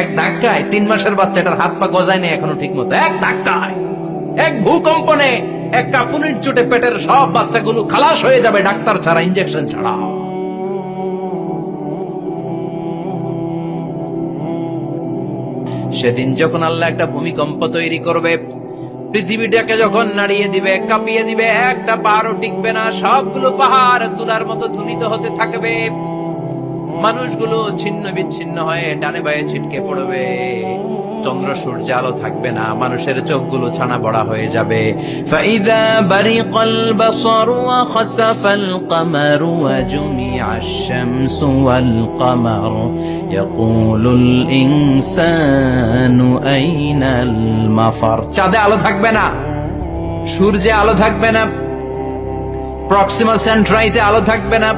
এক ধাক্কায় 3 মাসের বাচ্চাটার হাত পা গজায় নেই এখনো ঠিক মতো, এক ধাক্কায়, এক ভূকম্পনে, এক কাঁপুনির চোটে পেটের সব বাচ্চাগুলো খালাস হয়ে যাবে ডাক্তার ছাড়া, ইনজেকশন ছাড়া। সেদিন যখন আল্লাহ একটা ভূমিকম্প তৈরি করবে, পৃথিবীটাকে যখন নাড়িয়ে দিবে, কাঁপিয়ে দিবে, একটা পাহাড়ও টিকবে না, সবগুলো পাহাড় তুলার মতো ধ্বনিত হতে থাকবে, মানুষগুলো ছিন্ন বিচ্ছিন্ন হয়ে ডানে বায়ে ছিটকে পড়বে, চন্দ্র সূর্য আলো থাকবে না, মানুষের চোখগুলো ছানা বড়া হয়ে যাবে। ফাইদা বারিকাল বাসারু ওয়া খাসাফাল কমারু ওয়া জুমিআশ শামসু ওয়াল কমার ইয়াকুলুল ইনসানু আইনাল মাফার। চাঁদে আলো থাকবে না, সূর্যে আলো থাকবে না, প্রক্সিমা সেন্ট্রাইতে আলো থাকবে না,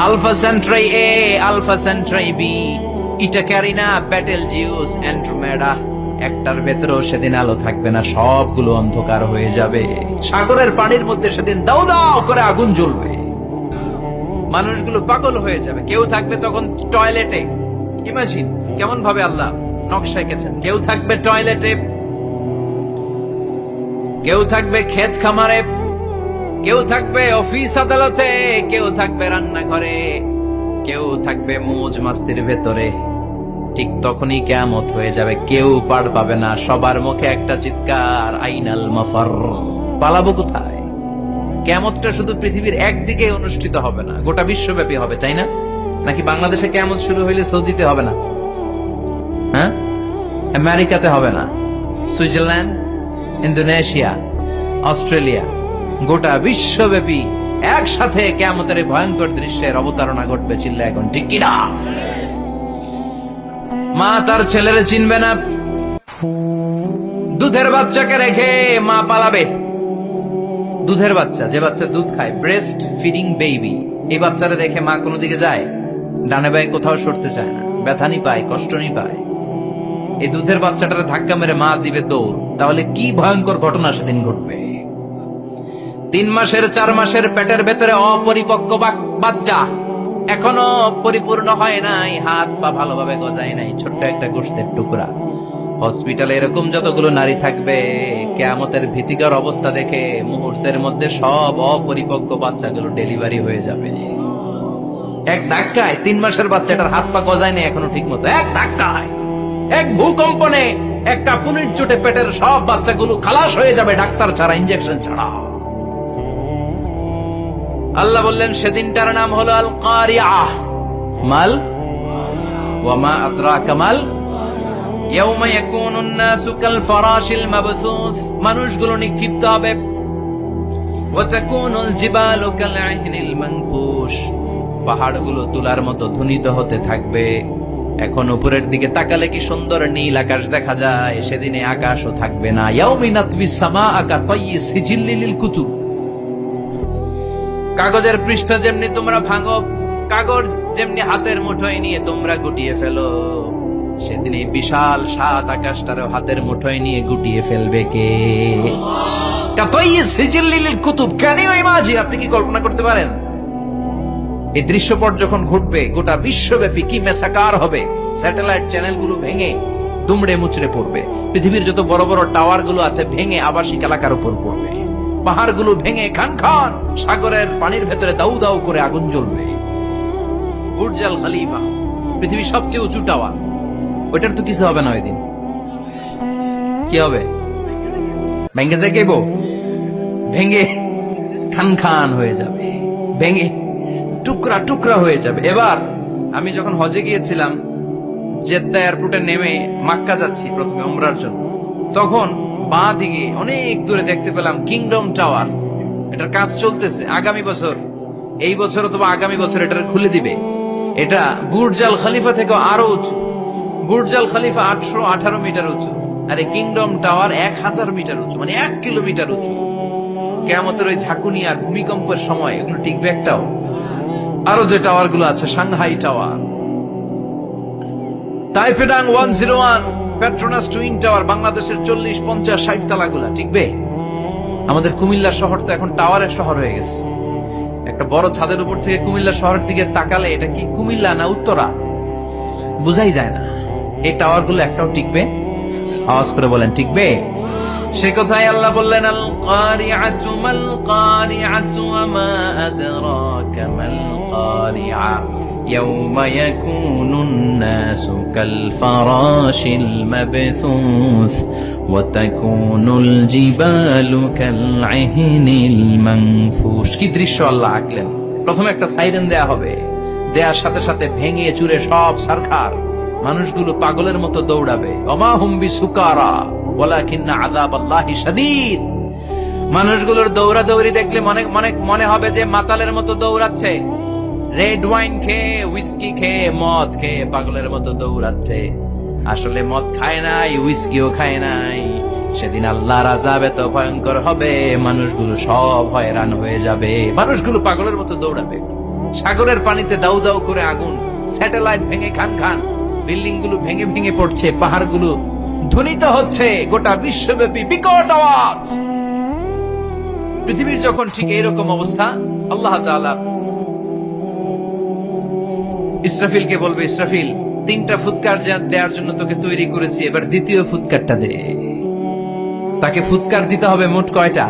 আলফা সেন্ট্রাই এ, আলফা সেন্ট্রাই বি, ইটা ক্যারিনা, ব্যাটেল জিউস, অ্যান্ড্রোমেডা, একটার ভেতরেও সেদিন আলো থাকবে না, সবগুলো অন্ধকার হয়ে যাবে। সাগরের পানির মধ্যে সেদিন দাউ দাউ করে আগুন জ্বলবে, মানুষগুলো পাগল হয়ে যাবে। কেউ থাকবে তখন টয়লেটে, ইমাজিন কেমন ভাবে আল্লাহ নকশা এঁকেছেন। কেউ থাকবে টয়লেটে, কেউ থাকবে ক্ষেত খামারে, কেউ থাকবে অফিস আদালতে, কেউ থাকবে রান্নাঘরে, কেউ থাকবে মৌজ মাস্তির ভেতরে। ঠিক তখনই কিয়ামত হয়ে যাবে, কেউ পার পাবে না, সবার মুখে একটা চিৎকার, আইনাল মাফার, পালাবো কোথায়? কিয়ামতটা শুধু পৃথিবীর একদিকে অনুষ্ঠিত হবে না, গোটা বিশ্বব্যাপী হবে, তাই না? নাকি বাংলাদেশে কিয়ামত শুরু হইলে সৌদিতে হবে না? হ্যাঁ, আমেরিকাতে হবে না, সুইজারল্যান্ড, ইন্দোনেশিয়া, অস্ট্রেলিয়া, গোটা বিশ্বব্যাপী একসাথে কিয়ামতের ভয়ঙ্কর দৃশ্যের অবতারণা ঘটবে। চিল্লা এখন ঠিক কিনা? মা তার ছেলেরে চিনবে না, দুধের বাচ্চাকে রেখে মা পালাবে। দুধের বাচ্চা, যে বাচ্চা দুধ খায়, ব্রেস্ট ফিডিং বেবি, এই বাচ্চারা রেখে মা কোনো দিকে যায়? ডানে বায়ে কোথাও সরতে চায় না, ব্যথানি পায়, কষ্টনি পায়। এই দুধের বাচ্চাটারে ধাক্কা মেরে মা দিবে দৌড়। তাহলে কি ভয়ঙ্কর ঘটনা সেদিন ঘটবে। 3 মাসের 4 মাসের পেটের ভেতরে অপরিপক্ক বাচ্চা, এখনো পরিপূর্ণ হয় নাই, হাত পা ভালোভাবে গজায় নাই, ছোট্ট একটা গোশতের টুকরা। হসপিটালে এরকম যতগুলো নারী থাকবে, কিয়ামতের ভীতিকর অবস্থা দেখে মুহূর্তের মধ্যে সব অপরিপক্ক বাচ্চাগুলো ডেলিভারি হয়ে যাবে। এক ধাক্কায় 3 মাসের বাচ্চাটার হাত পা গজায় নেই এখনো ঠিক মতো, এক ধাক্কায়, এক ভূকম্পনে, এক কাঁপুনির চোটে পেটের সব বাচ্চাগুলো খালাস হয়ে যাবে ডাক্তার ছাড়া, ইনজেকশন ছাড়া। আল্লাহ বললেন সেদিনটার নাম হলো আল কারিআহ। মাল ওয়া মা আদরাকা মাল, ইয়াউমা ইয়াকুনুন নাসু কাল ফারাশিল মাবথুস, মানুষগুলো নিক্ষিপ্ত হবে। ওয়া তাকুনুল জিবালু কাল আহিনিল মানফুশ, পাহাড়গুলো তুলার মতো ধ্বনিত হতে থাকবে। এখন উপরের দিকে তাকালে কি সুন্দর নীল আকাশ দেখা যায়, সেদিনে আকাশও থাকবে না। ইয়াউমিন নাতবিস সামাআ কা তায়্যি সিজিল্লি লিল কুতুব, কাগজের পৃষ্ঠা যেমনি তোমরা ভাঙো, কাগজ যেমনি হাতের মুঠোয় নিয়ে তোমরা গুটিয়ে ফেলো, সেদিন এই বিশাল 7 আকাশটারও হাতের মুঠোয় নিয়ে গুটিয়ে ফেলবে কে? Qutub, can you imagine? আপনি কি কল্পনা করতে পারেন এই দৃশ্যপট যখন ঘটবে গোটা বিশ্বব্যাপী কি মেসাকার হবে? স্যাটেলাইট চ্যানেলগুলো ভেঙে দুমড়ে মুচড়ে পড়বে, পৃথিবীর যত বড় বড় টাওয়ার গুলো আছে ভেঙে আবাসিক এলাকার উপর পড়বে, পাহাড়গুলো ভেঙে খান খান সাগরের পানির ভেতরে দাউ দাউ করে আগুন জ্বলবে। বুর্জ আল খলিফা, পৃথিবীর সবচেয়ে উঁচু টাওয়ার, ওইটার তো কিছু হবে না ওই দিন। কি হবে? ভেঙে দেখব, ভেঙে খান খান হয়ে যাবে, ভেঙে টুকরা টুকরা হয়ে যাবে। এবার আমি যখন হজে গিয়েছিলাম, জেদ্দা এয়ারপোর্টে নেমে মাক্কা যাচ্ছি প্রথমে উমরার জন্য, তখন বাঁ দিকে অনেক দূরে দেখতে পেলাম কিংডম টাওয়ার। এটার কাজ চলতেছে, আগামী বছর, এই বছর অথবা আগামী বছর এটা খুলে দিবে। এটা বুর্জ আল খলিফা থেকে আরো উঁচু। বুর্জ আল খলিফা 818 মিটার উঁচু, আর এই কিংডম টাওয়ার 1000 মিটার উঁচু, মানে 1 কিলোমিটার উঁচু। কিয়ামতের ওই ঝাঁকুনি আর ভূমিকম্পের সময় এগুলো টিকবে একটাও? আরো যে টাওয়ার গুলো আছে, Shanghai tower, Taipei 101, Petronas twin tower, বাংলাদেশের 40, 50, 60 তালাগুলা টিকবে? আমাদের কুমিল্লা শহর তো এখন টাওয়ারের শহর হয়ে গেছে। একটা বড় ছাদের উপর থেকে কুমিল্লা শহরের দিকে তাকালে এটা কি কুমিল্লা না উত্তরা বোঝাই যায় না। এই টাওয়ার গুলো একটাও টিকবে? আওয়াজ করে বলেন, টিকবে? সে কথাই আল্লাহ বললেন, আল কারিআতু মাল কারিআতু ওয়া মা আদরাকা মাল কারিআ ইয়াউমা ইয়াকুনুন নাসু কাল ফারাশিল মাবথুস ওয়া তাকুনুল জিবালু কাল ইহনিল মানফুশ। কি দৃশ্য আল্লাহ আঁকলেন! প্রথমে একটা সাইরেন দেয়া হবে, দেয়ার সাথে সাথে ভেঙে চুরে সব সারখার, মানুষগুলো পাগলের মতো দৌড়াবে। ওমা হুম বিসুকারা ওয়ালাকিন্না আযাবাল্লাহি শাদীদ। মানুষগুলোর দৌড়াদৌড়ি দেখলে মনে হবে যে মাতালের মতো দৌড়াচ্ছে, রেড ওয়াইন খেয়ে, হুইস্কি খেয়ে, মদ খেয়ে পাগলের মতো দৌড়াচ্ছে। আসলে মদ খায় নাই, হুইস্কিও খায় নাই। সেদিন আল্লাহর আযাব এত ভয়ঙ্কর হবে, মানুষগুলো সব হয়রান হয়ে যাবে, মানুষগুলো পাগলের মতো দৌড়াবে। সাগরের পানিতে দাউ দাউ করে আগুন, স্যাটেলাইট ভেঙে খান খান, বিল্ডিং গুলো ভেঙে ভেঙে পড়ছে, পাহাড় গুলো ধ্বনিত হচ্ছে, গোটা বিশ্বব্যাপী বিকট আওয়াজ। পৃথিবীর যখন ঠিক এইরকম অবস্থা, আল্লাহ তাআলা ইসরাফিলকে বলবে, ইসরাফিল, 3টা ফুৎকার দেওয়ার জন্য তোকে তৈরি করেছি, এবার দ্বিতীয় ফুৎকারটা দে। তাকে ফুৎকার দিতে হবে মোট কয়টা?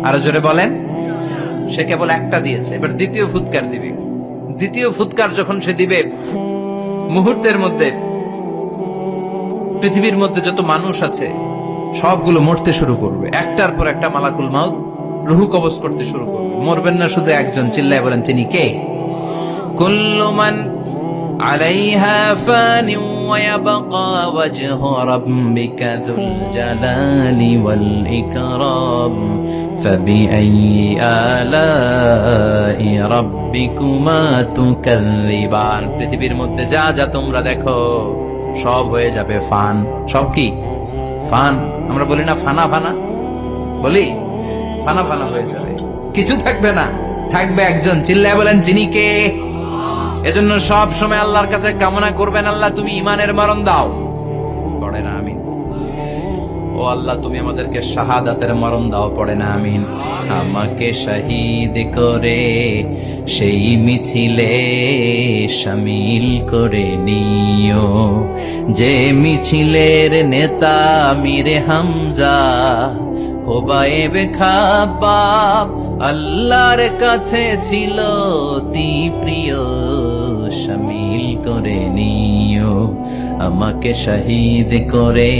আরো জোরে বলেন। সে কেবল একটা দিয়েছে, এবার দ্বিতীয় ফুৎকার দিবে। দ্বিতীয় ফুৎকার যখন সে দিবে, মুহূর্তের মধ্যে পৃথিবীর মধ্যে যত মানুষ আছে সবগুলো মরতে শুরু করবে, একটার পর একটা মালাকুল মাউত রুহু কবজ করতে শুরু করবে। মরবেন না শুধু একজন, চিল্লায় বলেন তিনি কে? কুল্লু মান আলাইহা ফানি ওয়া ইয়াবকা ওয়াজহু রাব্বিকা যুল জালালি ওয়াল ইকরাম ফাবিআইয়ি আলাই রাব্বিকুমা তুকাযযিবান। পৃথিবীর মধ্যে যা যা তোমরা দেখো সব হয়ে যাবে ফান। সব কি? ফান। আমরা বলি না ফানা ফানা, বলি ফানা ফানা হয়ে যাবে, কিছু থাকবে না, থাকবে একজন, চিল্লায় বলেন যিনি কে? এজন্য সব সময় আল্লাহর কাছে কামনা করবেন, আল্লাহ তুমি ঈমানের মরণ দাও। পড়ে না আমিন? ও আল্লাহ তুমি আমাদেরকে শাহাদাতের মরণ দাও। পড়ে না আমিন? আমাকে শহীদ করে সেই মিছিলে শামিল করে নিও, যে মিছিলের নেতা মীরে হামজা খোবায়েবে খাব্বাব আল্লাহর কাছে ছিল অতি প্রিয়। শামিল করে নিও, আমাকে শহীদ করে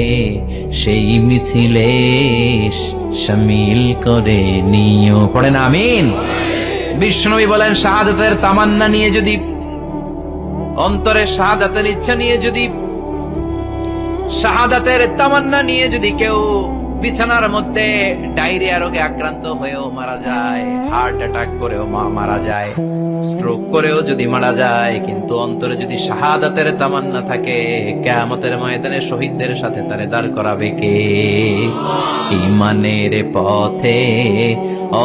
সেই মিছিলে শামিল করে নিও। পড়েন আমিন? বিশ্বনবী বলেন, শাহাদাতের তামান্না নিয়ে যদি, অন্তরে শাহাদাতের ইচ্ছা নিয়ে যদি, শাহাদাতের তামান্না নিয়ে যদি কেউ বিছানার মধ্যে ডায়রিয়া রোগে আক্রান্ত হয়েও মারা যায়, হার্ট অ্যাটাক করেও মারা যায়, স্ট্রোক করেও যদি মারা যায়, কিন্তু অন্তরে যদি শাহাদাতের তামান্না থাকে, কিয়ামতের ময়দানে শহীদদের সাথে তারে দাঁড় করাবে কে? ঈমানের পথে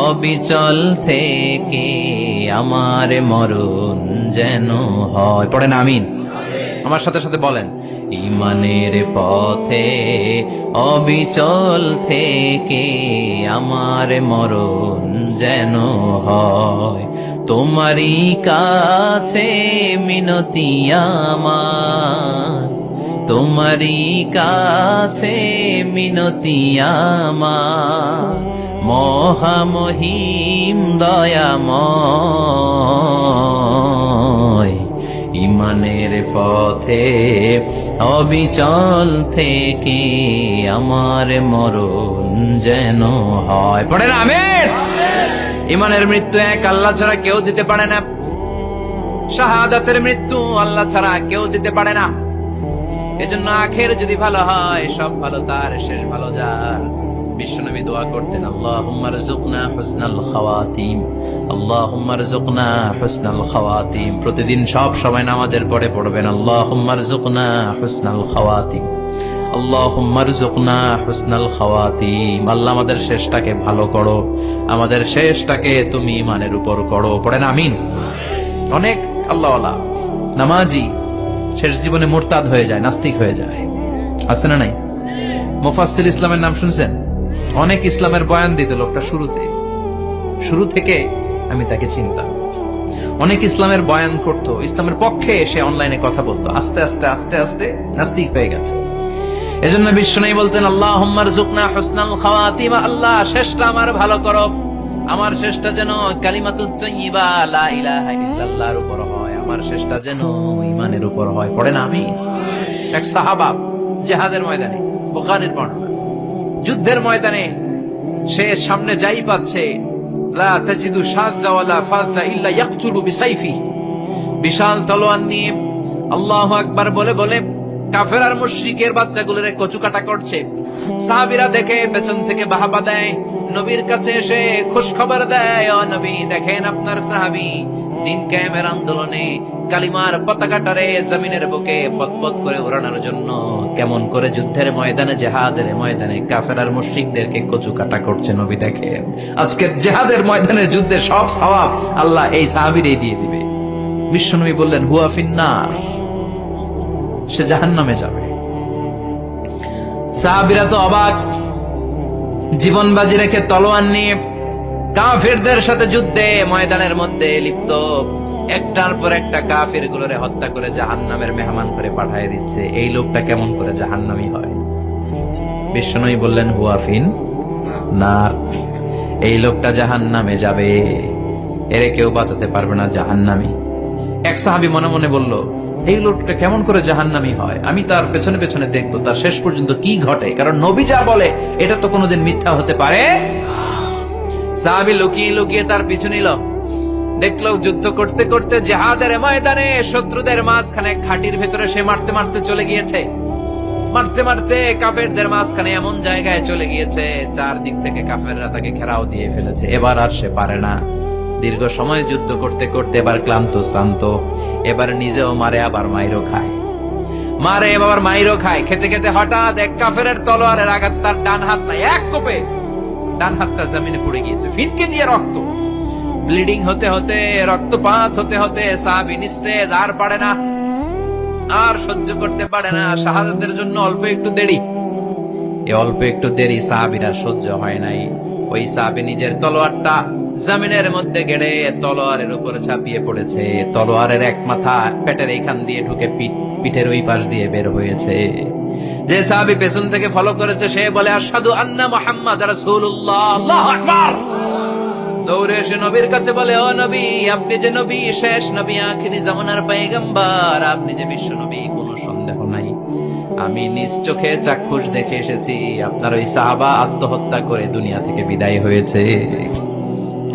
অবিচল থেকে আমার মরণ যেন হয়। পড়েন আমিন? আমার সাথে সাথে বলেন, ঈমানের পথে অবিচল থেকে আমার মরণ যেন হয়। তোমারই কাছে মিনতি আমার, তোমারই কাছে মিনতি আমার, মহামহিম দয়াময়। ঈমানের পথে অবিচল থেকে আমার মরণ যেন হয়। পড়েন আমিন? ঈমানের মৃত্যু এক, আল্লাহ ছাড়া কেউ দিতে পারে না। শাহাদাতের মৃত্যু আল্লাহ ছাড়া কেউ দিতে পারে না। এজন্য আখের যদি ভালো হয়, সব ভালো তার, শেষ ভালো যার। বিশ্বনবী দোয়া করতেন, আল্লাহুম্মা রযুকনা হুসনাল খাওয়াতিম, আল্লাহুম্মা রযুকনা হুসনাল খাওয়াতিম। প্রতিদিন সব সময় নামাজের পরে পড়বেন, আল্লাহুম্মা রযুকনা হুসনাল খাওয়াতিম, আল্লাহুম্মা রযুকনা হুসনাল খাওয়াতিম। আল্লাহ আমাদের শেষটাকে ভালো করো, আমাদের শেষটাকে তুমি ঈমানের উপর করো। পড়েন আমিন? অনেক আল্লাহওয়ালা নামাজি শেষ জীবনে মুরতাদ হয়ে যায়, নাস্তিক হয়ে যায়, আছে না নাই? মুফাসসির ইসলামের নাম শুনছেন? অনেক ইসলামের বয়ান দিত লোকটা শুরু থেকে আমি তাকে চিনতাম। অনেক ইসলামের বয়ান করতো, ইসলামের পক্ষে এসে অনলাইনে কথা বলতো, আস্তে আস্তে আস্তে আস্তে নাস্তিক হয়ে গেছে। এজন্য বিশ্বনবী বলতেন, আল্লাহুম্মা রযুকনা হুসনাল খাওয়াতিমা, আল্লাহ শেষটা আমার ভালো করো, আমার শেষটা যেন কালিমাতুত তাইয়্যিবা লা ইলাহা ইল্লাল্লাহর উপর হয়, আমার শেষটা যেন ঈমানের উপর হয়। পড়েন আমিন। এক সাহাবা জিহাদের ময়দানে, বুখারীর বর্ণনা, যুদ্ধের ময়দানে সে সামনে যাই পাচ্ছে, লা তাজিদু শাযযা ওয়ালা ফাযযা ইল্লা ইয়াকতুলু বিসাইফি, বিশাল তলোয়ার নিয়ে আল্লাহু আকবার বলে বলে কাফের আর মুশরিকের বাচ্চাগুলোর কচুকাটা করছে। সাহাবীরা দেখে পেছন থেকে বাহাবা দেয়, নবীর কাছে এসে খুশ খবর দেয়, ও নবী দেখেন আপনার সাহাবী দিন কায়েমের আন্দোলনে কালিমার পতাকাটারে জমিনের বুকে পতপত করে উড়ানোর জন্য কেমন করে যুদ্ধের ময়দানে, জিহাদের ময়দানে কাফের আর মুশরিকদেরকে কচুকাটা করছে। নবী দেখেন আজকে জিহাদের ময়দানে যুদ্ধের সব সওয়াব আল্লাহ এই সাহাবীরই দিয়ে দিবে। বিশ্বনবী বললেন, হুয়া ফিন্নার, সে জাহান্নামে যাবে। সাহাবীরা তো অবাক, জীবন বাজি রেখে তলোয়ার নিয়ে কাফেরদের সাথে যুদ্ধে ময়দানের মধ্যে লিপ্ত, একটার পর একটা কাফের গুলোরে হত্যা করে জাহান্নামের মেহমান করে পাঠিয়ে দিচ্ছে। এই লোকটা কেমন করে জাহান্নামী হয়? বিশ্বনবী বললেন, হুয়া ফিন নার, এই লোকটা জাহান্নামে যাবে, এরে কেউ বাঁচাতে পারবে না, জাহান্নামী। এক সাহাবী মনে মনে বলল, এই লোকটা কেমন করে জাহান্নামী হয়, আমি তার পেছনে পেছনে দেখবো তার শেষ পর্যন্ত কি ঘটে, কারণ নবী যা বলে এটা তো কোনোদিন মিথ্যা হতে পারে। সাহাবী লুকিয়ে লুকিয়ে তার পিছু নিল, দেখলো যুদ্ধ করতে করতে জিহাদের ময়দানে শত্রুদের মাঝখানে খাটির ভেতরে সে মারতে মারতে চলে গিয়েছে, মারতে মারতে কাফেরদের মাঝখানে এমন জায়গায় চলে গিয়েছে চারদিক থেকে কাফেররা তাকে ঘেরাও দিয়ে ফেলেছে। এবার আর সে পারে না, দীর্ঘ সময় যুদ্ধ করতে করতে এবার ক্লান্ত শ্রান্ত, এবার নিজেও মারে আবার মাইরও খায়, মারে আবার মাইরও খায়। খেতে খেতে হঠাৎ এক কাফেরের তলোয়ারের আঘাতে তার ডান হাত নাই, এক কোপে ডান হাতটা জমিনে পড়ে গিয়েছে, ফিনকে দিয়ে রক্ত, ব্লিডিং হতে হতে, রক্তপাত হতে হতে সাহাবী নিস্তেজ, আর পারে না, আর সহ্য করতে পারে না। শাহাদাতের জন্য অল্প একটু দেরি, এই অল্প একটু দেরি সাহাবীর আর সহ্য হয় নাই। ওই সাহাবী নিজের তলোয়ারটা জমিনের মধ্যে গেড়ে তলোয়ারের উপরে ছাপিয়ে পড়েছে, তলোয়ারের এক মাথা পেটের এইখান দিয়ে ঢুকে পিঠের ওই পাশ দিয়ে বের হয়েছে। যে সাহাবী পেছন থেকে ফলো করেছে সে বলে, আশহাদু আন্না মুহাম্মাদ রাসূলুল্লাহ, আল্লাহু আকবার। দৌড়ে এসে নবীর কাছে বলে, ও নবী, আপনি যে নবী, শেষ নবী, আখিরি জামানার পয়গম্বর, আপনি যে বিশ্ব নবী, কোনো সন্দেহ নাই, আমি নিজ চোখে চাক্ষুষ দেখে এসেছি আপনার ওই সাহাবা আত্মহত্যা করে দুনিয়া থেকে বিদায় হয়েছে।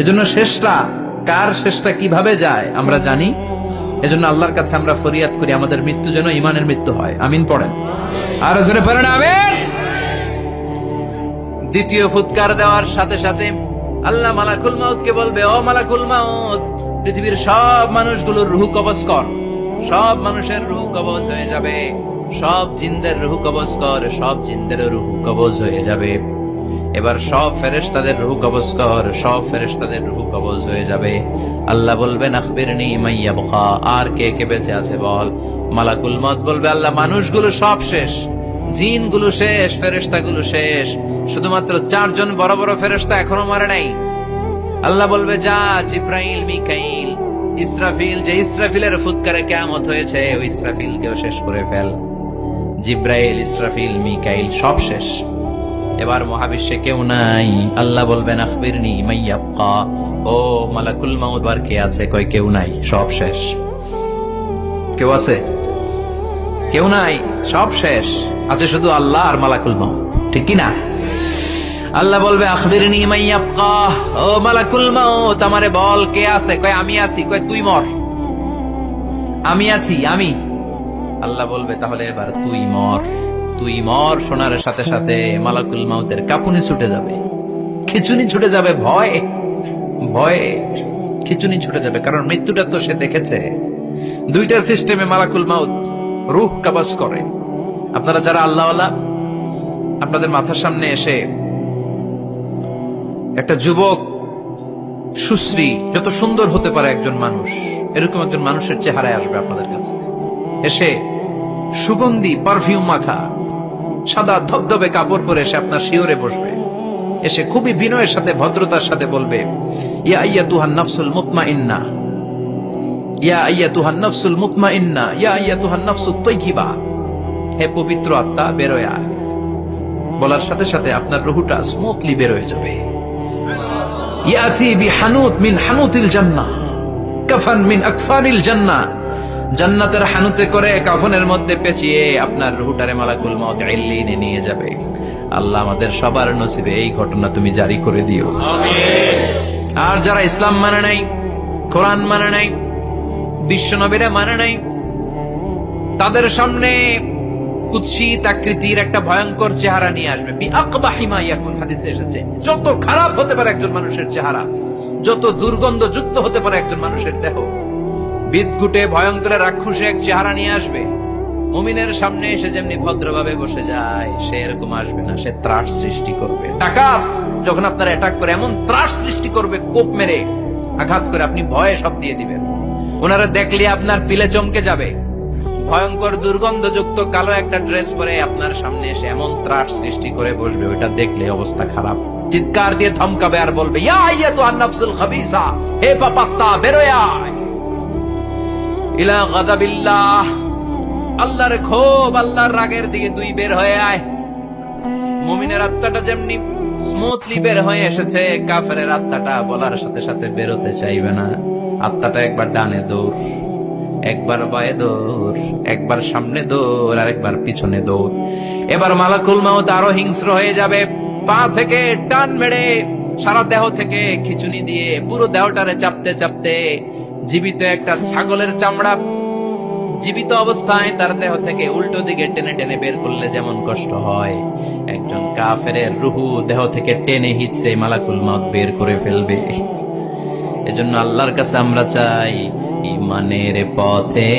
এজন্য শেষটা কার, শেষটা কিভাবে যায় আমরা জানি। এজন্য আল্লাহর কাছে আমরা ফরিয়াদ করি আমাদের মৃত্যু যেন ঈমানের মৃত্যু হয়। আমিন পড়েন, আর জোরে পড়েন আমিন। দ্বিতীয় ফুৎকার দেওয়ার সাথে সাথে আল্লাহ মালাকুল মাউতকে বলবে, ও মালাকুল মাউত, পৃথিবীর সব মানুষগুলোর রূহ কবজ কর। সব মানুষের রূহ কবজ হয়ে যাবে, সব জিনদের রূহ কবজ কর, সব জিনদের রূহ কবজ হয়ে যাবে। এবার সব ফেরেশতাদের রূহ কবজ কর, সব ফেরেশতাদের রূহ কবজ হয়ে যাবে। আল্লাহ বলবেন, আখবিরনি মাইয়া বুখা, আর কে কে বেঁচে আছে বল। মালাকুল মউত বলবে, আল্লাহ মানুষগুলো সব শেষ, জিনগুলো শেষ, ফেরেশতাগুলো শেষ, শুধুমাত্র 4 জন বড় বড় ফেরেশতা এখনো মরে নাই। আল্লাহ বলবে, যা জিব্রাইল, মিকাইল, ইসরাফিল, যে ইসরাফিলের ফুৎকারে কিয়ামত হয়েছে ওই ইসরাফিলকেও শেষ করে ফেল। জিব্রাইল, ইসরাফিল, মিকাইল সব শেষ, এবার মহাবিশ্বে কেউ নাই। আল্লাহ বলবেন, আখবিরনি মাইয়াবকা, ও মালাকুল মাউত, আর কে আছে? কয় কেউ নাই, সব শেষ। কেউ আছে? কেউ নাই, সব শেষ, আছে শুধু আল্লাহ আর মালাকুল মাউত, ঠিক কি না? আল্লাহ বলবে, আখবিরনি মাইয়াবকা, ও মালাকুল মাউত, আমারে বল কে আছে? কয় আমি আছি। কয় তুই মর। আমি আছি, আমি। আল্লাহ বলবে, তাহলে এবার তুই মর। তুই মর শোনার সাথে সাথে মালাকুল মাউতের কাঁপুনি ছুটে যাবে, খিচুনি ছুটে যাবে, ভয় ভয়ে খিচুনি ছুটে যাবে, কারণ মৃত্যুটা তো সে দেখেছে। দুইটা সিস্টেমে মালাকুল মাউত রূহ কবজ করে। আপনারা যারা আল্লাহওয়ালা, আপনাদের মাথার সামনে এসে একটা যুবক, সুশ্রী, যত সুন্দর হতে পারে একজন মানুষ, এরকম একজন মানুষের চেহারায় আসবে আপনাদের কাছে, এসে সুগন্ধি পারফিউম মাখা সাদা ধবধবে কাপড় পরে এসে আপনার শিওরে বসবে, এসে খুবই বিনয়ের সাথে ভদ্রতার সাথে বলবে, ইয়া আইয়াতুহান নাফসুল মুতমাইন্না, ইয়া আইয়াতুহান নাফসুল মুতমাইন্না, ইয়া আইয়াতুহান নাফসুত তাইয়্যিবা, হে পবিত্র আত্মা বের হয়ে আয়। বলার সাথে সাথে আপনার রুহটা স্মুথলি বের হয়ে যাবে। ইয়াতি বিহানুত মিন হানুতিল জান্নাহ, কাফান মিন আকফানিল জান্নাহ, জান্নাতের হানুতে করে কাফনের মধ্যে পেঁচিয়ে আপনার রুহটারে মালাকুল মউত ইল্লিনে নিয়ে যাবে। আল্লাহ আমাদের সবার নসিবে এই ঘটনা তুমি জারি করে দিও, আমিন। আর যারা ইসলাম মানে নাই, কোরআন মানে নাই, বিশ্ব নবীরা মানে নাই, তাদের সামনে কুৎসিত আকৃতির একটা ভয়ঙ্কর চেহারা নিয়ে আসবে। বিআকবাহি মা ইয়াকুন, হাদিসে এসেছে, যত খারাপ হতে পারে একজন মানুষের চেহারা, যত দুর্গন্ধযুক্ত হতে পারে একজন মানুষের দেহ, বিদঘুটে ভয়ঙ্কর রাক্ষসে এক চেহারা নিয়ে আসবে। মুমিনের সামনে এসে যেমনি ভদ্রভাবে বসে যায়, সে এরকম আসবে না, সে ত্রাস সৃষ্টি করবে। ডাকাত যখন আপনার অ্যাটাক করে এমন ত্রাস সৃষ্টি করবে, কোপ মেরে আঘাত করে আপনি ভয়ে সব দিয়ে দিবেন। ওনারা দেখলে আপনার পিলে চমকে যাবে। ভয়ঙ্কর দুর্গন্ধযুক্ত কালো একটা ড্রেস পরে আপনার সামনে এসে এমন ত্রাস সৃষ্টি করে বসবে, ওইটা দেখলে অবস্থা খারাপ। চিৎকার দিয়ে ধমকাবে আর বলবে, ইয়া আইয়াতুহান নাফসুল খাবিসা, হে পাপাত্তা বের হয়ে আয় ইলা গাদাবিল্লাহ, আল্লাহর ক্ষোভ, আল্লাহর রাগের দিকে তুই বের হয়ে আয়। মুমিনের আত্মাটা যেমনি স্মুথলি বের হয়ে এসেছে, কাফেরের আত্মাটা বলার সাথে সাথে বেরোতে চাইবে না। আত্মাটা একবার ডানে দৌড়, একবার বায়ে দৌড়, একবার সামনে দৌড়, আর একবার পিছনে দৌড়। এবার মালাকুল মউত আরো হিংস্র হয়ে যাবে, পা থেকে টান মেরে সারা দেহ থেকে খিচুনি দিয়ে পুরো দেহটারে চাপতে চাপতে জীবিত একটা ছাগলের চামড়া জীবিত অবস্থায় তার দেহ থেকে উল্টো দিকে টেনে টেনে বের করলে যেমন কষ্ট হয়, একজন কাফেরের রুহু দেহ থেকে টেনে হিচড়ে মালাকুল মউত বের করে ফেলবে। এজন্য আল্লাহর কাছে আমরা চাই, ঈমানের পথে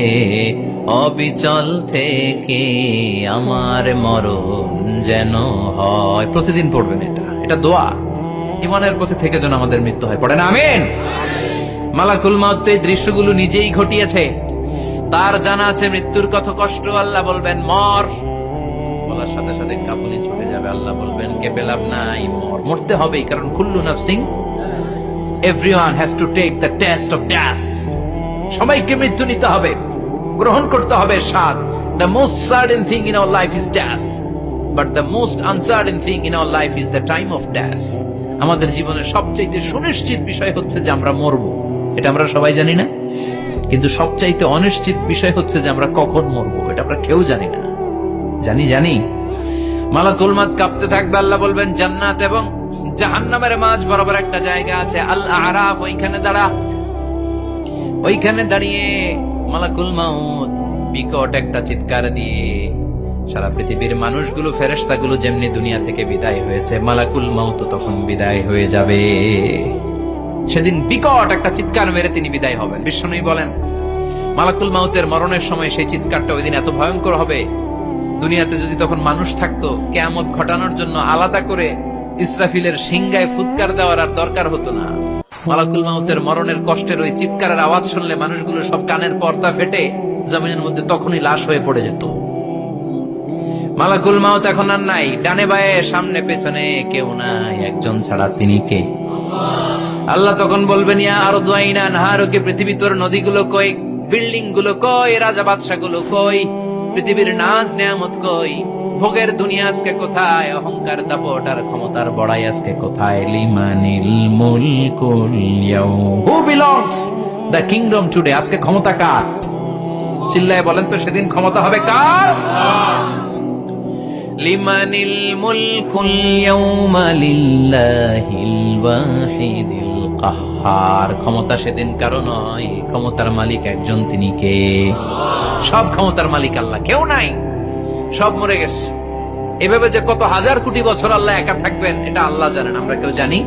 অবিচল থেকে আমার মরণ যেন হয়। প্রতিদিন পড়বেন এটা দোয়া, ঈমানের পথে থেকে যেন আমাদের মৃত্যু হয়। পড়েন আমিন। মালাকুল মউত এই দৃশ্যগুলো নিজেই ঘটিয়েছে, তার জানা আছে মৃত্যুর কত কষ্ট। আল্লাহ বলবেন মর, বলার সাথে সাথে কাঁপুনি ছুটে যাবে। আল্লাহ বলবেন কেঁপে লাভ নাই, মর, মরতে হবেই, কারণ কুল্লু নাফসিন, everyone has to take the test of death, সবাইকে মৃত্যু নিতে হবে, গ্রহণ করতে হবে স্বাদ। The most certain thing in our life is death, but the most uncertain thing in our life is the time of death. আমাদের জীবনের সবচাইতে সুনিশ্চিত বিষয় হচ্ছে যে আমরা মরবো, এটা আমরা সবাই জানি না, কিন্তু সবচাইতে অনিশ্চিত বিষয় হচ্ছে যে আমরা কখন মরবো, এটা আমরা কেউ জানি না। জানি মালাকুল মউত কাঁপতে থাকবে। আল্লাহ বলবেন জান্নাত এবং জাহান্নামের মাঝ বরাবর একটা জায়গা আছে, আল আরাফ, ওইখানে দাঁড়া। ওইখানে দাঁড়িয়ে মালাকুল মউত বিকট একটা চিৎকার দিয়ে সারা পৃথিবীর মানুষগুলো, ফেরেশতাগুলো যেমনি দুনিয়া থেকে বিদায় হয়েছে, মালাকুল মউত তখন বিদায় হয়ে যাবে। সেদিন বিকট একটা চিৎকার মেরে তিনি বিদায় হবেন। বিশ্বনবী বলেন, মালাকুল মউতের মরণের সময় সেই চিৎকারটা ওই দিন এত ভয়ঙ্কর হবে, দুনিয়াতে যদি তখন মানুষ থাকতো, কিয়ামত ঘটানোর জন্য আলাদা করে ইসরাফিলের সিংগায় ফুৎকার দেওয়ার আর দরকার হতো না। মালাকুল মউতের মরণের কষ্টের ওই চিৎকারের আওয়াজ শুনলে মানুষগুলো সব কানের পর্দা ফেটে জমিনের মধ্যে তখনই লাশ হয়ে পড়ে যেত। মালাকুল মউত এখন আর নাই, ডানে বায়ে সামনে পেছনে কেউ নাই, একজন ছাড়া, তিনি কে? আল্লাহ তখন বলবেন, ইয়া আরদু আইনা নাহারুকি, পৃথিবী তোর নদীগুলো কই, বিল্ডিং গুলো কই, রাজা বাদশা গুলো কই, পৃথিবীর নাজ নেয়ামত কই, ভোগের দুনিয়া আজকে কোথায়, অহংকার দাপট আর ক্ষমতার বড়াই আজকে কোথায়? লিমানিল মুলকুল ইয়াউম, who belongs the kingdom today, আজকে ক্ষমতা কার? চিল্লায় বলেন তো, সেদিন ক্ষমতা হবে কার? লিমানিল মুলকুল ইয়াউমা লিল্লাহিল ওয়াহিদিল কাহ্হার, ক্ষমতা সেদিন কারো নয়, ক্ষমতার মালিক একজন, তিনি কে? সব ক্ষমতার মালিক আল্লাহ, কেউ নাই, সব মরে গেছে। এভাবে যে কত হাজার কোটি বছর আল্লাহ একা থাকবেন এটা আল্লাহ জানেন, আমরা কেউ জানি?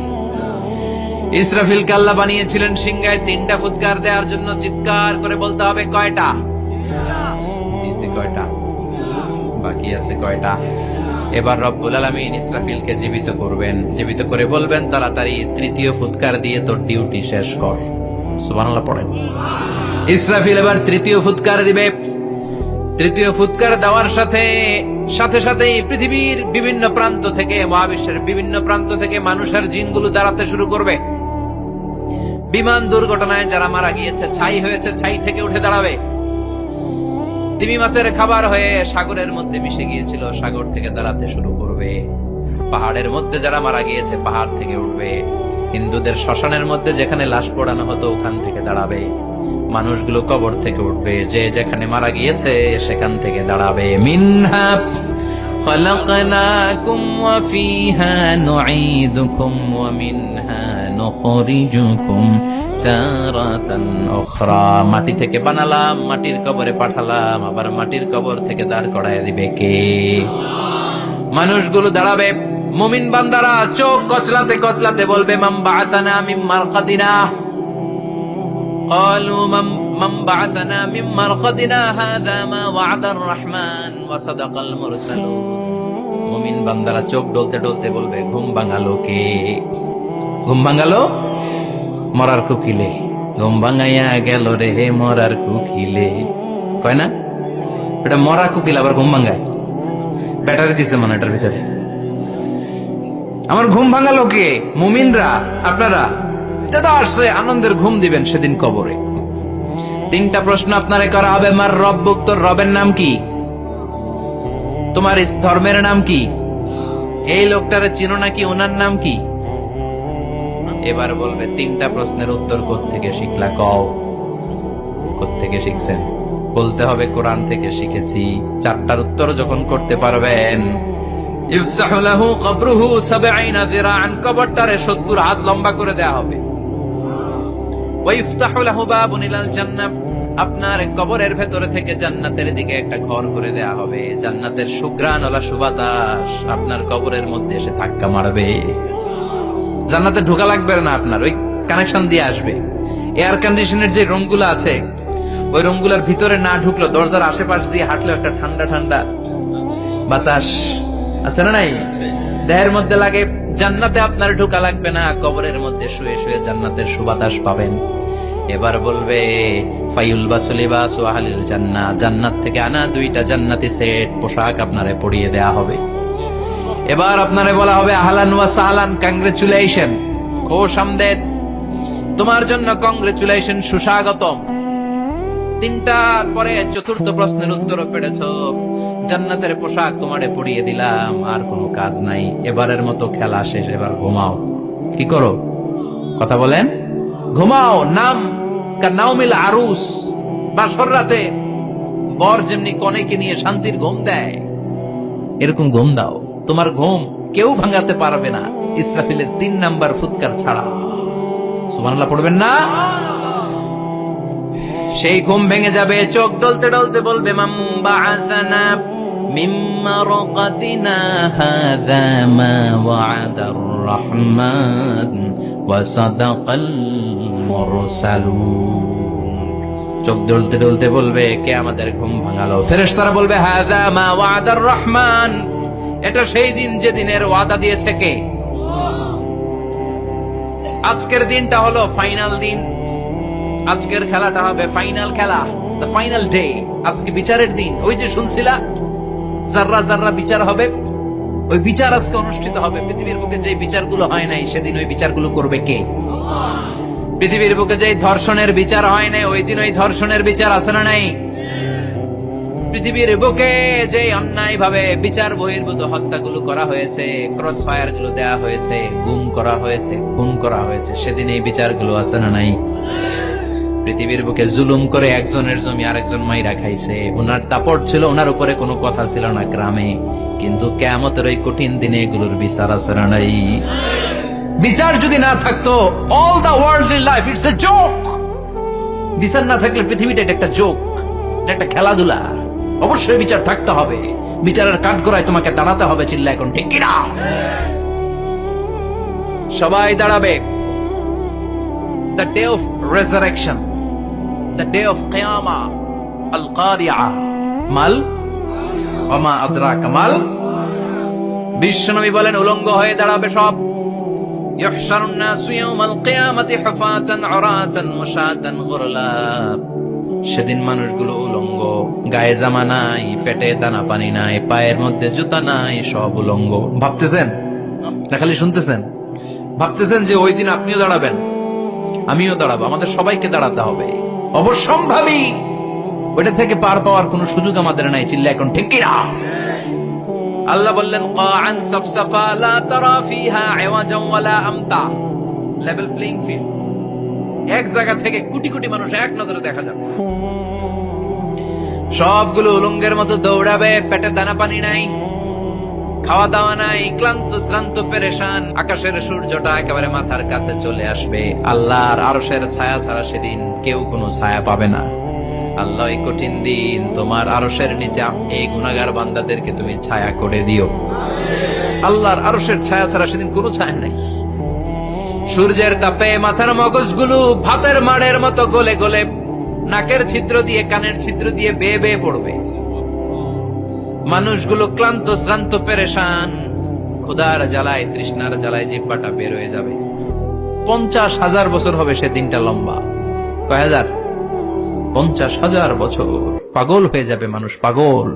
ইসরাফিলকে আল্লাহ বানিয়েছিলেন সিংহায় 3টা ফুৎকার দেওয়ার জন্য, চিৎকার করে বলতে হবে কয়টা? দিছে কয়টা? বাকি আছে কয়টা? এবার রব্বুল আলামিন ইসরাফিলকে জীবিত করবেন, জীবিত করে বলবেন তাড়াতাড়ি 3য় ফুৎকার দিয়ে তোর ডিউটি শেষ কর। সুবহানাল্লাহ পড়েন। ইসরাফিল এবার 3য় ফুৎকার দিবে। 3য় ফুৎকার দেওয়ার সাথে সাথেই পৃথিবীর বিভিন্ন প্রান্ত থেকে, মহাবিশ্বের বিভিন্ন প্রান্ত থেকে মানুষের জিনগুলো দাঁড়াতে শুরু করবে। বিমান দুর্ঘটনায় যারা মারা গিয়েছে, ছাই হয়েছে, ছাই থেকে উঠে দাঁড়াবে। তিমি মাছের খাবার হয়ে সাগরের মধ্যে মিশে গিয়েছিল, সাগর থেকে দাঁড়াতে শুরু করবে। পাহাড়ের মধ্যে যারা মারা গিয়েছে, পাহাড় থেকে উঠবে। হিন্দুদের শ্মশানের মধ্যে যেখানে লাশ পোড়ানো হতো, ওখান থেকে দাঁড়াবে। মানুষগুলো কবর থেকে উঠবে, যে যেখানে মারা গিয়েছে সেখান থেকে দাঁড়াবে। মিনহা খালাকনাকুম ওয়া ফিহা নুঈদুকুম ওয়া মিনহা নুখরিজুকুম তারাতান উখরা। মাটি থেকে বানালাম, মাটির কবরে পাঠালাম, আবার মাটির কবর থেকে দাঁড় করায় দিবে কে? মানুষগুলো দাঁড়াবে। মুমিন বান্দারা চোখ কচলাতে কচলাতে বলবে, মান বাআসানা মিন মারকাদিনা। قالوا من بعثنا من مرقدنا هذا ما وعد الرحمن وصدق المرسلون। মুমিন বান্দারা চোখ ডলতে ডলতে বলবে, ঘুম ভাঙালো কে? ঘুম ভাঙালো মরার কুকিলে। ঘুম ভাঙাইয়া গেল রে মরার কুকিলে, কয় না? এটা মরা কুকিল আবার ঘুম ভাঙায়, ব্যাটারি দিছে মনে এটার ভিতরে। আমার ঘুম ভাঙালো কে? মুমিনরা, আপনারা। দাদা আসছে, আনন্দের ঘুম দিবেন সেদিন কবরে। তিনটা প্রশ্ন আপনারে করা হবে। মার রব্বুক, তোর রবের নাম কি? তোমার ধর্মের নাম কি? এই লোকটারে চিনো নাকি? ওনার নাম কি? এবার বলবে তিনটা প্রশ্নের উত্তর কোত্থেকে শিখলা? কও কোত্থেকে শিখছেন? বলতে হবে কোরআন থেকে শিখেছি। চারটার উত্তর যখন করতে পারবেন, ইফসাহু লাহু কবরুহু ৭০ যিরাআন, কবরটারে ৭০ হাত লম্বা করে দেয়া হবে। ওয়া ইফতাহু লাহু বাবুন ইলাল জান্নাহ, আপনার কবরের ভেতরে থেকে জান্নাতের দিকে একটা ঘর করে দেয়া হবে। জান্নাতের সুঘ্রাণওয়ালা সুবাতাস আপনার কবরের মধ্যে এসে ধাক্কা মারবে। জান্নাতে ঢোকা লাগবে না, আপনার ওই কানেকশন দিয়ে আসবে। এয়ার কন্ডিশনের যে রুমগুলো আছে, ওই রুমগুলোর ভিতরে না ঢুকলো, দরজার আশেপাশ দিয়ে হাঁটলে একটা ঠান্ডা ঠান্ডা বাতাস আছে না নাই, দেহের মধ্যে লাগে। জান্নাতে আপনার ঢোকা লাগবে না, কবরের মধ্যে শুয়ে শুয়ে জান্নাতের সুবাতাস পাবেন। এবার বলবে ফায়ুলবাসু লিবাসু আহলিল জান্নাহ, জান্নাত থেকে আনা 2টা জান্নাতি সেট পোশাক আপনারে পরিয়ে দেয়া হবে। এবার আপনারে বলা হবে আহলান ওয়া সাহলান, কংগ্রেচুলেশন, খুশ আমদেদ, তোমার জন্য কংগ্রেচুলেশন, সুস্বাগতম। তিনটার পরে চতুর্থ প্রশ্নের উত্তরও পেরেছো, জান্নাতের পোশাক তোমারে পরিয়ে দিলাম, আর কোনো কাজ নাই, এবারের মতো খেলা শেষ, এবার ঘুমাও। কি করো? কথা বলেন, ঘুমাও। নাম কানাউমিল আরুস, বাসর রাতে বর যেমনি কনেকে নিয়ে শান্তির ঘুম দেয়, এরকম ঘুম দাও। তোমার ঘুম কেউ ভাঙাতে পারবে না, ইসরাফিলের 3 নাম্বার ফুৎকার ছাড়া। সুবহানাল্লাহ পড়বেন না? সেই ঘুম ভেঙে যাবে, চোখ ডলতে ডলতে বলবে, মান বাআসানা মিন মারকাদিনা হাযা মা ওয়া'দার রাহমান ওয়া সাদাকাল মুরসালুন। চোখ ডলতে ডলতে বলবে, কে আমাদের ঘুম ভাঙালো? ফেরেশতারা বলবে, হাযা মা ওয়া'দার রাহমান, এটা সেই দিন যে দিনের ওয়াদা দিয়েছে কে? আজকের দিনটা হলো ফাইনাল দিন, আজকের খেলাটা হবে ফাইনাল খেলা, দ্য ফাইনাল ডে। আজকে বিচারের দিন। ওই যে শুনছিলা জাররা জাররা বিচার হবে, ওই বিচার আজকে অনুষ্ঠিত হবে। পৃথিবীর বুকে যে বিচারগুলো হয় নাই, সেদিন ওই বিচারগুলো করবে কে? পৃথিবীর বুকে যে ধর্ষণের বিচার হয় নাই, ওই দিন ওই ধর্ষণের বিচার আছে না নাই? পৃথিবীর বুকে যে অন্যায় ভাবে বিচার বহির্ভূত হত্যাগুলো করা হয়েছে, ক্রস ফায়ার গুলো দেওয়া হয়েছে, গুম করা হয়েছে, খুন করা হয়েছে, সেদিন এই বিচারগুলো আছে না নাই? পৃথিবীর বুকে জুলুম করে একজনের জমি আরেকজন মাইরা খাইছে, ওনার দাপট ছিল, ওনার উপরে কোনো কথা ছিল না গ্রামে, কিন্তু কিয়ামতের ওই কঠিন দিনে এগুলোর বিচার আছে না নাই? বিচার যদি না থাকতো, all the worldly life it's a joke. বিচার না থাকলে পৃথিবীটা একটা জোক, একটা খেলাধুলা। অবশ্যই বিচার থাকতে হবে, বিচারের কাঠগড়ায় তোমাকে দাঁড়াতে হবে। চিল্লা এখন ঠিক কিনা? সবাই দাঁড়াবে। The day of resurrection, the day of qiyamah, al-qari'ah, mal wama adraka mal। বিশ্বনবী বলেন, উলঙ্গ হয়ে দাঁড়াবে সব। ইহশারুন নাসু ইয়াওমাল কিয়ামাতি হুফাতান উরাতান মুশাতান গুরলা। সেদিন মানুষগুলো উলঙ্গ, গায়ে জামা নাই, পেটে দানা পানি নাই, পায়ের মধ্যে জুতা নাই, সব উলঙ্গ। ভাবতেছেন না খালি শুনতেছেন? ভাবতেছেন যে ওই দিন আপনিও দাঁড়াবেন, আমিও দাঁড়াবো, আমাদের সবাইকে দাঁড়াতে হবে। অবশ্যম্ভাবী, ওটা থেকে পার পাওয়ার কোনো সুযোগ আমাদের নাই। চিল্লা এখন ঠিক কিনা? আল্লাহ বললেন কাআন সাফসাফা লা তারা ফিহা ইওয়াজান ওয়ালা আমতা, লেভেল প্লেইং ফিল্ড। এক জায়গা থেকে কোটি কোটি মানুষ এক নজরে দেখা যাবে। সবগুলো উলঙ্গের মতো দৌড়াবে, পেটে দানা পানি নাই, খাওয়া দাওয়া নাই, ক্লান্ত শ্রান্ত পেরেশান। আকাশের সূর্যটা একেবারে মাথার কাছে চলে আসবে। আল্লাহর আরশের ছায়া ছাড়া সেদিন কেউ কোনো ছায়া পাবে না। আল্লাহ এই কঠিন দিন তোমার আরশের নিচে এই গুনাহগার বান্দাদেরকে তুমি ছায়া করে দিও। আল্লাহর আরশের ছায়া ছাড়া সেদিন কোনো ছায়া নাই। সূর্যের তাপে মাথার মগজগুলো ভাতের মাড়ের মতো গলে গলে নাকের ছিদ্র দিয়ে কানের ছিদ্র দিয়ে বেয়ে বেয়ে পড়বে। মানুষগুলো ক্লান্ত শ্রান্ত পেরেশান, ক্ষুধার জ্বালায় তৃষ্ণার জ্বালায় জিহ্বাটা বের হয়ে যাবে। 50,000 বছর হবে সে দিনটা লম্বা। কয় হাজার? 50,000 বছর। পাগল হয়ে যাবে মানুষ, পাগল।